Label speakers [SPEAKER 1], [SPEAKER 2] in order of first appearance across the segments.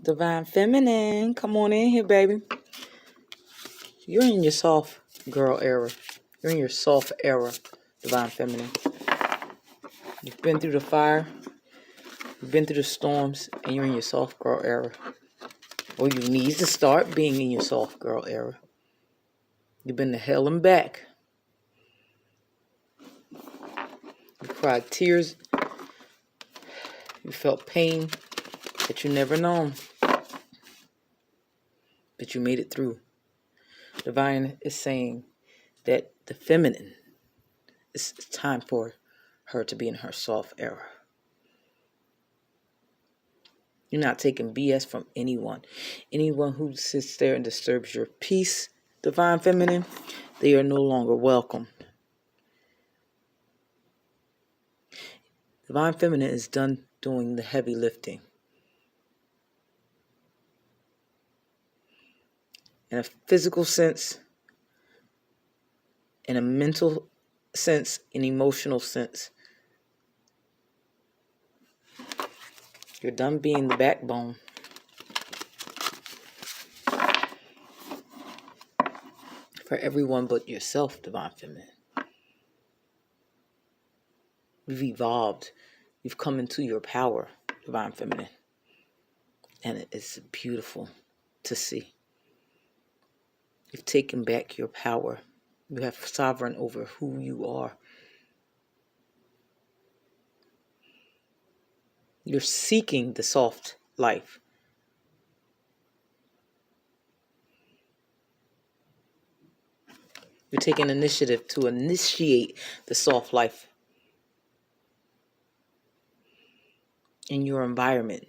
[SPEAKER 1] Divine Feminine, come on in here, baby. You're in your soft girl era. You're in your soft era, Divine Feminine. You've been through the fire. You've been through the storms, and you're in your soft girl era. Or you need to start being in your soft girl era. You've been to hell and back. You cried tears. You felt pain that you never known. But you made it through. Divine is saying that the feminine, it's time for her to be in her soft era. You're not taking BS from anyone. Anyone who sits there and disturbs your peace, Divine Feminine, they are no longer welcome. Divine Feminine is done doing the heavy lifting. In a physical sense, in a mental sense, in emotional sense. You're done being the backbone. For everyone but yourself, Divine Feminine. You've evolved. You've come into your power, Divine Feminine. And it's beautiful to see. You've taken back your power. You have sovereign over who you are. You're seeking the soft life. You're taking initiative to initiate the soft life in your environment.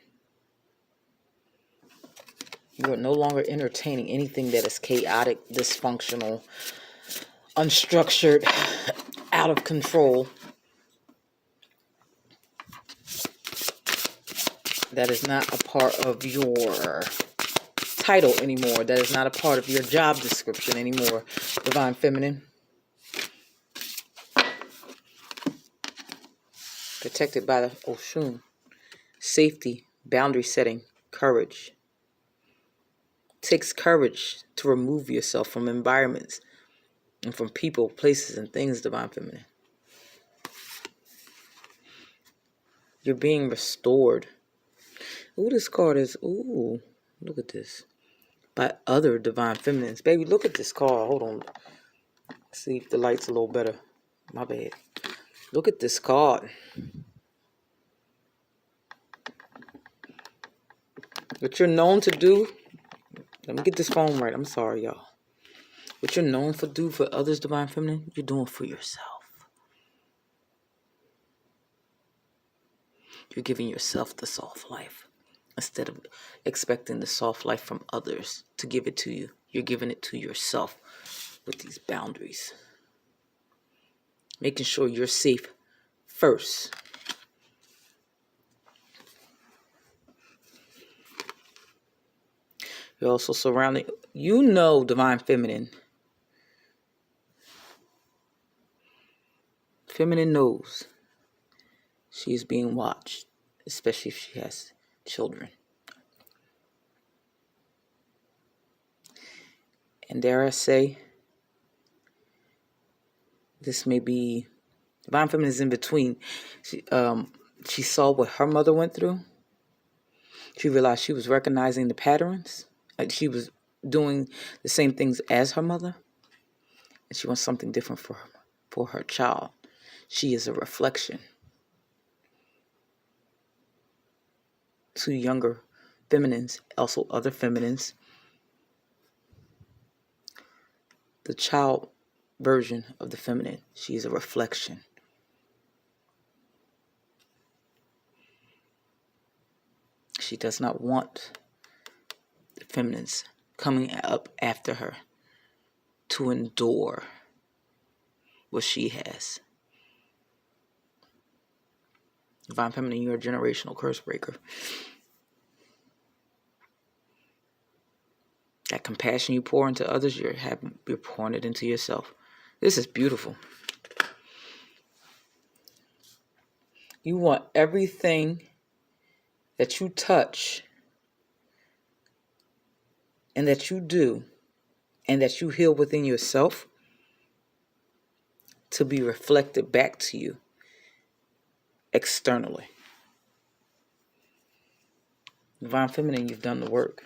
[SPEAKER 1] You are no longer entertaining anything that is chaotic, dysfunctional, unstructured, out of control. That is not a part of your title anymore. That is not a part of your job description anymore, Divine Feminine. Protected by the Oshun. Safety, boundary setting, courage. It takes courage to remove yourself from environments and from people, places, and things, Divine Feminine. You're being restored. Ooh, this card is, ooh, look at this. By other Divine Feminines. Baby, look at this card. Hold on. See if the light's a little better. My bad. Look at this card. What you're known to do. Let me get this phone right. I'm sorry, y'all. What you're known for do for others, Divine Feminine, you're doing for yourself. You're giving yourself the soft life. Instead of expecting the soft life from others to give it to you, you're giving it to yourself with these boundaries. Making sure you're safe first. You're also surrounding, Divine Feminine. Feminine knows she is being watched, especially if she has children. And dare I say, this may be, Divine Feminine is in between. She saw what her mother went through. She realized she was recognizing the patterns. She was doing the same things as her mother. And she wants something different for her child. She is a reflection to younger feminines, also other feminines. The child version of the feminine, she is a reflection. She does not want the feminines coming up after her to endure what she has. Divine Feminine, you're a generational curse breaker. That compassion you pour into others, you're pouring it into yourself. This is beautiful. You want everything that you touch and that you do and that you heal within yourself to be reflected back to you externally. Divine Feminine, you've done the work.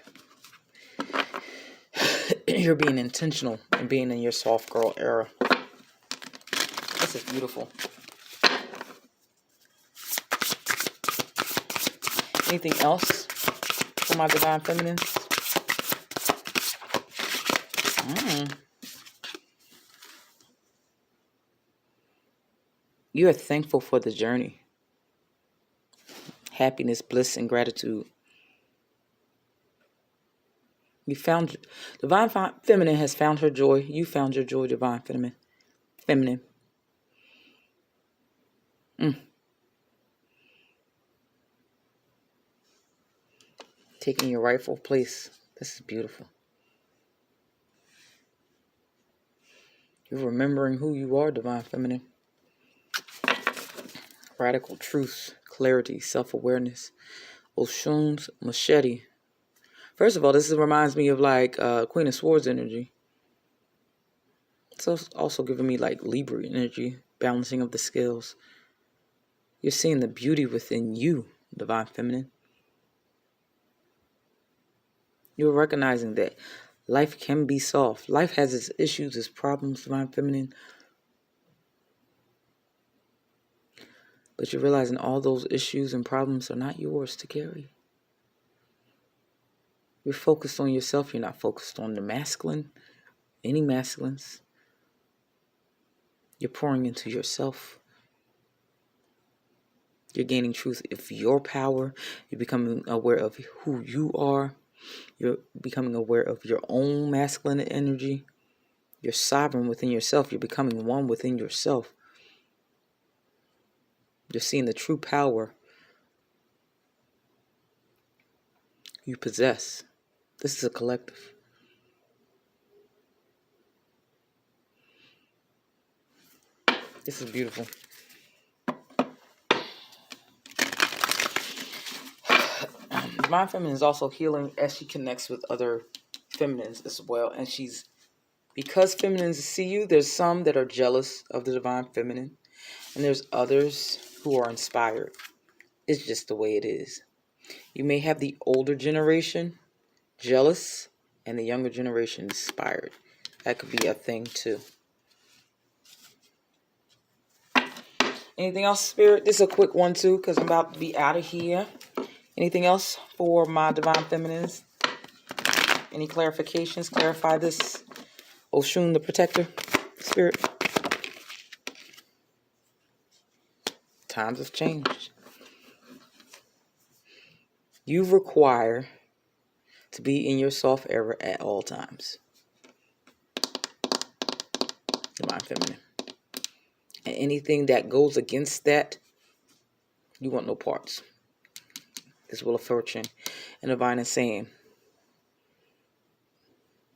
[SPEAKER 1] You're being intentional and being in your soft girl era. This is beautiful. Anything else for my Divine Feminines? You are thankful for the journey. Happiness, bliss, and gratitude. You found Divine Feminine has found her joy. You found your joy, Divine Feminine. Taking your rightful place. This is beautiful. You're remembering who you are, Divine Feminine. Radical truth, clarity, self-awareness. Oshun's machete. First of all, this reminds me of like Queen of Swords energy. It's also giving me like Libra energy, balancing of the scales. You're seeing the beauty within you, Divine Feminine. You're recognizing that life can be soft. Life has its issues, its problems, Divine Feminine. But you're realizing all those issues and problems are not yours to carry. You're focused on yourself. You're not focused on the masculine, any masculines. You're pouring into yourself. You're gaining truth of your power. You're becoming aware of who you are. You're becoming aware of your own masculine energy. You're sovereign within yourself. You're becoming one within yourself. You're seeing the true power you possess. This is a collective. This is beautiful. Divine Feminine is also healing as she connects with other feminines as well. And because feminines see you, there's some that are jealous of the Divine Feminine. And there's others who are inspired. It's just the way it is. You may have the older generation jealous and the younger generation inspired. That could be a thing too. Anything else, Spirit? This is a quick one too, because I'm about to be out of here. Anything else for my Divine Feminines? Any clarifications? Clarify this. Oshun the Protector, Spirit. Times have changed. You require to be in your soft era at all times. Divine Feminine. And anything that goes against that, you want no parts. This Wheel of Fortune and Divine is saying,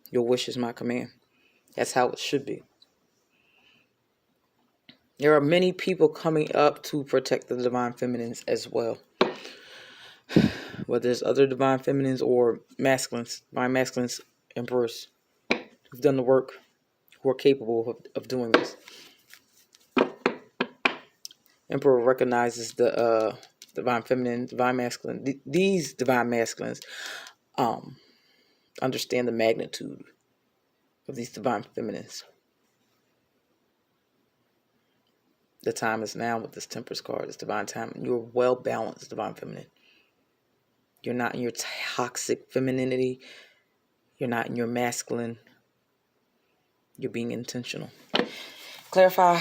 [SPEAKER 1] your wish is my command. That's how it should be. There are many people coming up to protect the Divine Feminines as well. Whether it's other Divine Feminines or masculines, Divine Masculines, Emperors, who've done the work, who are capable of doing this. Emperor recognizes the Divine Feminine, Divine Masculine. These Divine Masculines understand the magnitude of these Divine Feminines. The time is now with this Temperance card. It's divine time. You're well balanced, Divine Feminine. You're not in your toxic femininity. You're not in your masculine. You're being intentional. Clarify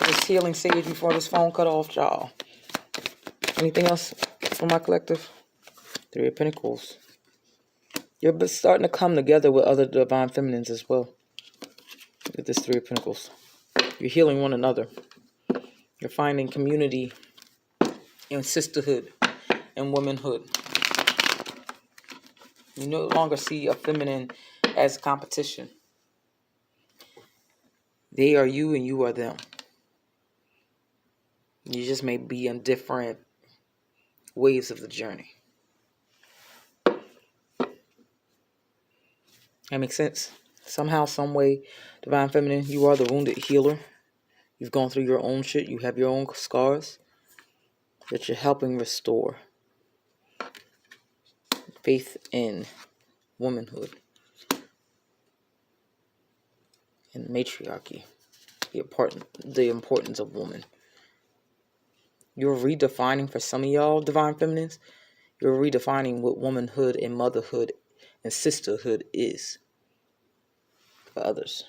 [SPEAKER 1] this healing sage before this phone cut off, y'all. Anything else for my collective? Three of Pentacles. You're starting to come together with other Divine Feminines as well. Look at this Three of Pentacles. You're healing one another. You're finding community and sisterhood and womanhood. You no longer see a feminine as competition. They are you and you are them. You just may be in different waves of the journey. That makes sense. Somehow, some way, divine feminine, you are the wounded healer. You've gone through your own shit. You have your own scars that you're helping restore. Faith in womanhood and matriarchy. The importance of woman. You're redefining, for some of y'all, divine feminines, you're redefining what womanhood and motherhood and sisterhood is for others.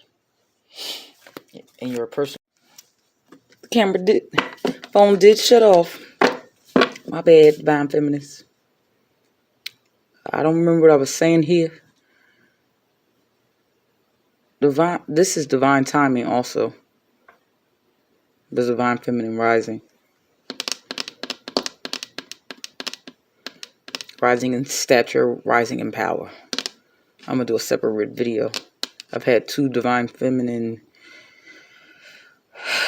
[SPEAKER 1] And you're a person. Phone did shut off. My bad, divine feminists. I don't remember what I was saying here. This is divine timing also. The divine feminine rising. Rising in stature, rising in power. I'm going to do a separate video. I've had 2 divine feminine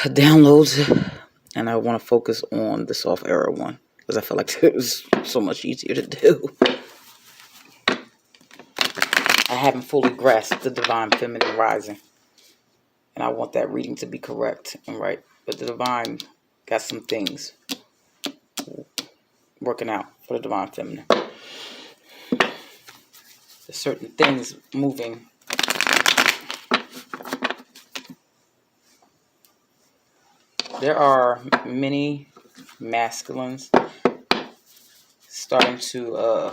[SPEAKER 1] downloads, and I want to focus on the soft era one because I feel like it was so much easier to do. I haven't fully grasped the divine feminine rising, and I want that reading to be correct and right. But the divine got some things working out for the divine feminine. There's certain things moving. There are many masculines starting to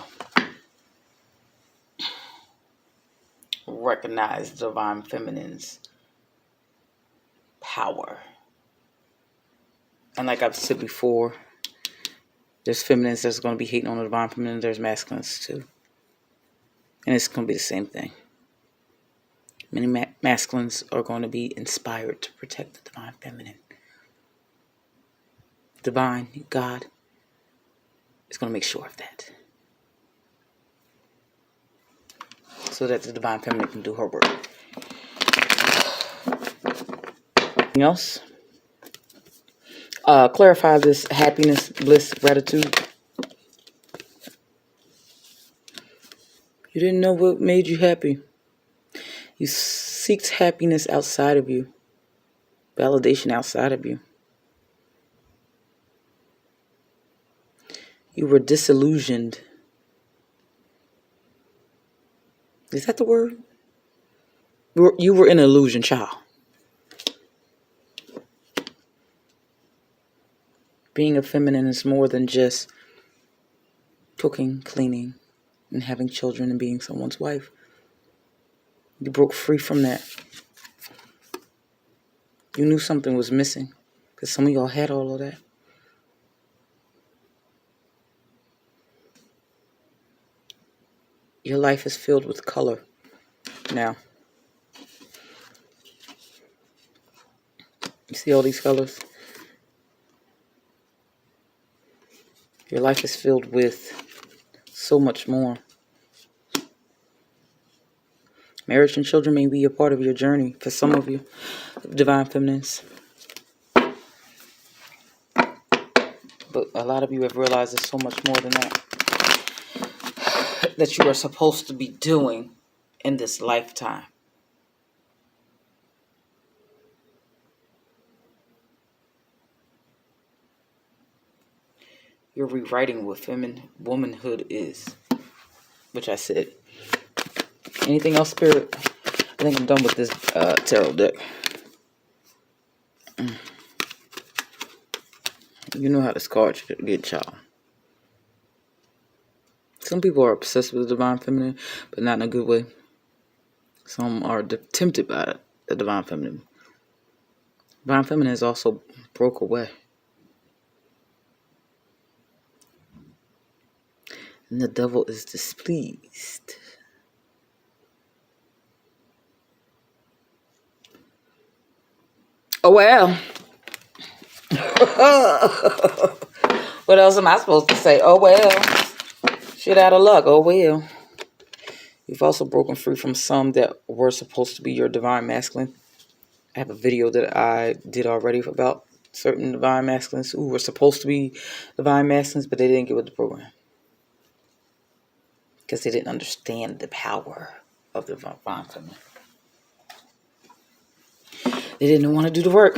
[SPEAKER 1] recognize divine feminine's power. And like I've said before, there's feminines that's going to be hating on the divine feminine. There's masculines too. And it's going to be the same thing. Many masculines are going to be inspired to protect the divine feminine. Divine, God, is going to make sure of that. So that the divine feminine can do her work. Anything else? Clarify this happiness, bliss, gratitude. You didn't know what made you happy. You seeked happiness outside of you. Validation outside of you. You were disillusioned. Is that the word? You were an illusion child. Being a feminine is more than just cooking, cleaning, and having children and being someone's wife. You broke free from that. You knew something was missing because some of y'all had all of that. Your life is filled with color now. You see all these colors? Your life is filled with so much more. Marriage and children may be a part of your journey for some of you, divine feminines. But a lot of you have realized there's so much more than that you are supposed to be doing in this lifetime. You're rewriting what womanhood is, which I said. Anything else, Spirit? I think I'm done with this tarot deck. You know how this card should get, y'all. Some people are obsessed with the divine feminine, but not in a good way. Some are tempted by the divine feminine. Divine feminine is also broke away. And the devil is displeased. Oh, well. What else am I supposed to say? Oh, well. Shit out of luck. Oh, well. You've also broken free from some that were supposed to be your divine masculine. I have a video that I did already about certain divine masculines who were supposed to be divine masculines, but they didn't get with the program. Because they didn't understand the power of the divine feminine. They didn't want to do the work.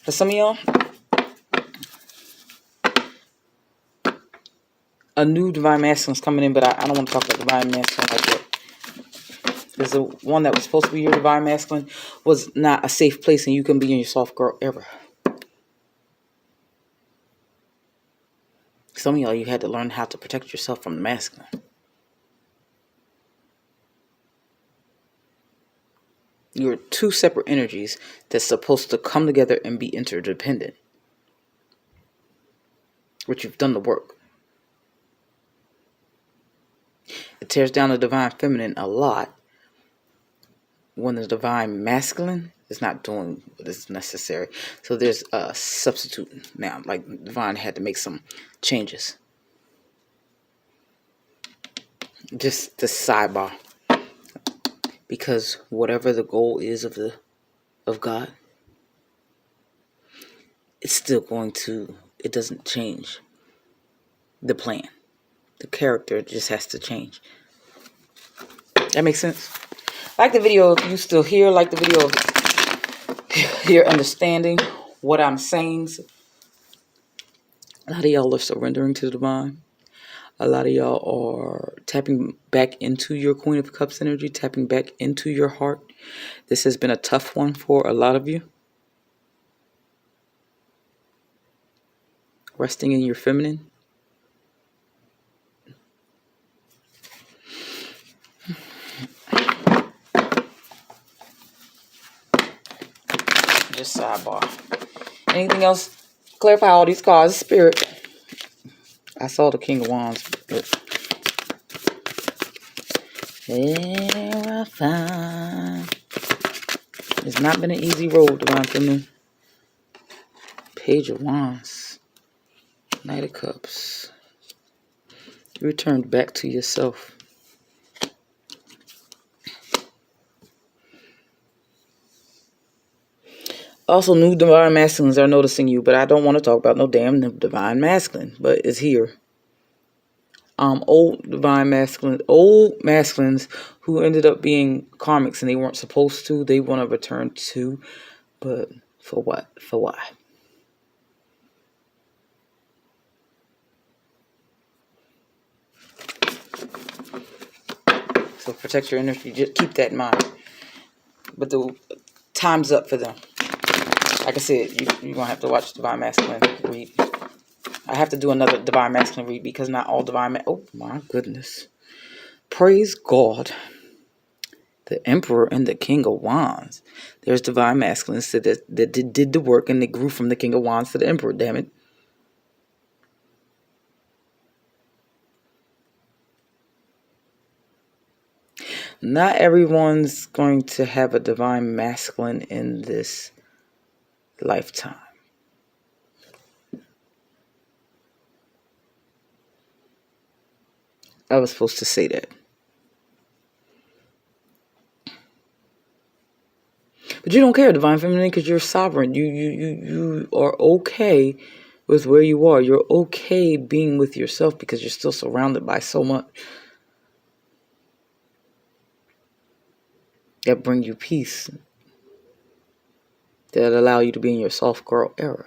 [SPEAKER 1] For some of y'all, a new divine masculine is coming in, but I don't want to talk about divine masculine like that. Because the one that was supposed to be your divine masculine was not a safe place, and you can be in your soft girl era. Some of y'all, you had to learn how to protect yourself from the masculine. You're two separate energies that's supposed to come together and be interdependent. Which you've done the work. It tears down the divine feminine a lot when the divine masculine is not doing what is necessary. So there's a substitute now. Like divine had to make some changes. Just the sidebar. Because whatever the goal is of God, it's still going to, it doesn't change the plan. The character just has to change. That makes sense? Like the video if you still here. Like the video if you're understanding what I'm saying. A lot of y'all are surrendering to the divine. A lot of y'all are tapping back into your Queen of Cups energy, tapping back into your heart. This has been a tough one for a lot of you. Resting in your feminine. Just sidebar. Anything else? Clarify all these cards. Spirit. I saw the King of Wands. Terrifying. It's not been an easy road, divine feminine. Page of Wands. Knight of Cups. You returned back to yourself. Also, new divine masculines are noticing you, but I don't want to talk about no damn divine masculine, but it's here. Old masculines who ended up being karmics and they weren't supposed to, they want to return to, but for what? For why? So protect your energy. Just keep that in mind. But the time's up for them. Like I said, you're going to have to watch Divine Masculine read. I have to do another Divine Masculine read because not all Divine... Oh, my goodness. Praise God. The Emperor and the King of Wands. There's Divine Masculines that did the work and they grew from the King of Wands to the Emperor, damn it. Not everyone's going to have a Divine Masculine in this lifetime. I was supposed to say that. But you don't care, Divine Feminine, because you're sovereign. You are okay with where you are. You're okay being with yourself because you're still surrounded by so much that bring you peace, that allow you to be in your soft girl era.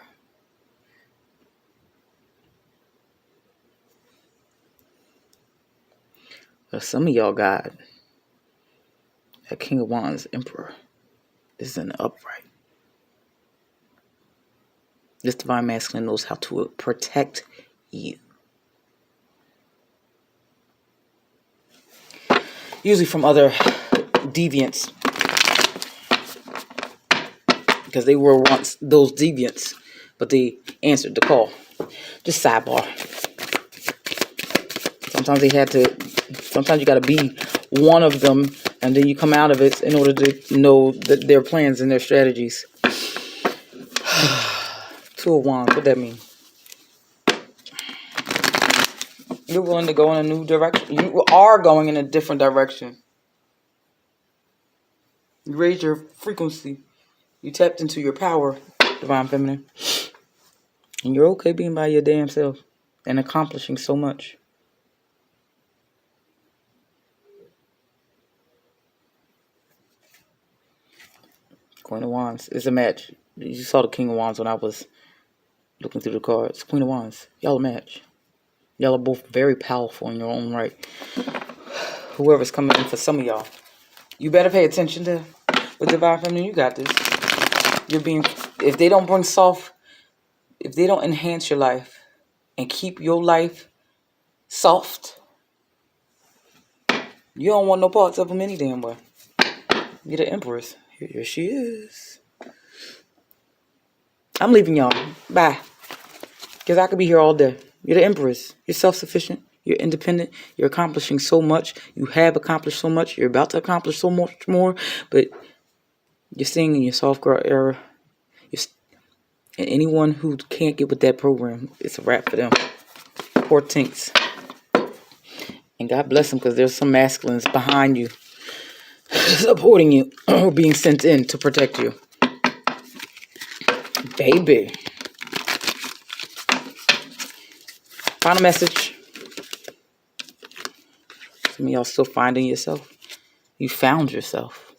[SPEAKER 1] But some of y'all got that King of Wands Emperor. This is an upright. This Divine Masculine knows how to protect you. Usually from other deviants. Because they were once those deviants. But they answered the call. Just sidebar. Sometimes you got to be one of them. And then you come out of it in order to know their plans and their strategies. Two of Wands. What that mean? You're willing to go in a new direction. You are going in a different direction. You raised your frequency. You tapped into your power, Divine Feminine. And you're okay being by your damn self and accomplishing so much. Queen of Wands. It's a match. You saw the King of Wands when I was looking through the cards. Queen of Wands. Y'all a match. Y'all are both very powerful in your own right. Whoever's coming in for some of y'all, you better pay attention to the Divine Feminine. You got this. If they don't if they don't enhance your life and keep your life soft, you don't want no parts of them any damn way. You're the Empress. Here she is. I'm leaving y'all. Bye. Because I could be here all day. You're the Empress. You're self-sufficient. You're independent. You're accomplishing so much. You have accomplished so much. You're about to accomplish so much more. But you're staying in your soft girl era. And anyone who can't get with that program, it's a wrap for them. Poor tinks. And God bless them, because there's some masculines behind you, supporting you, or being sent in to protect you. Baby. Final message. Some of y'all still finding yourself. You found yourself.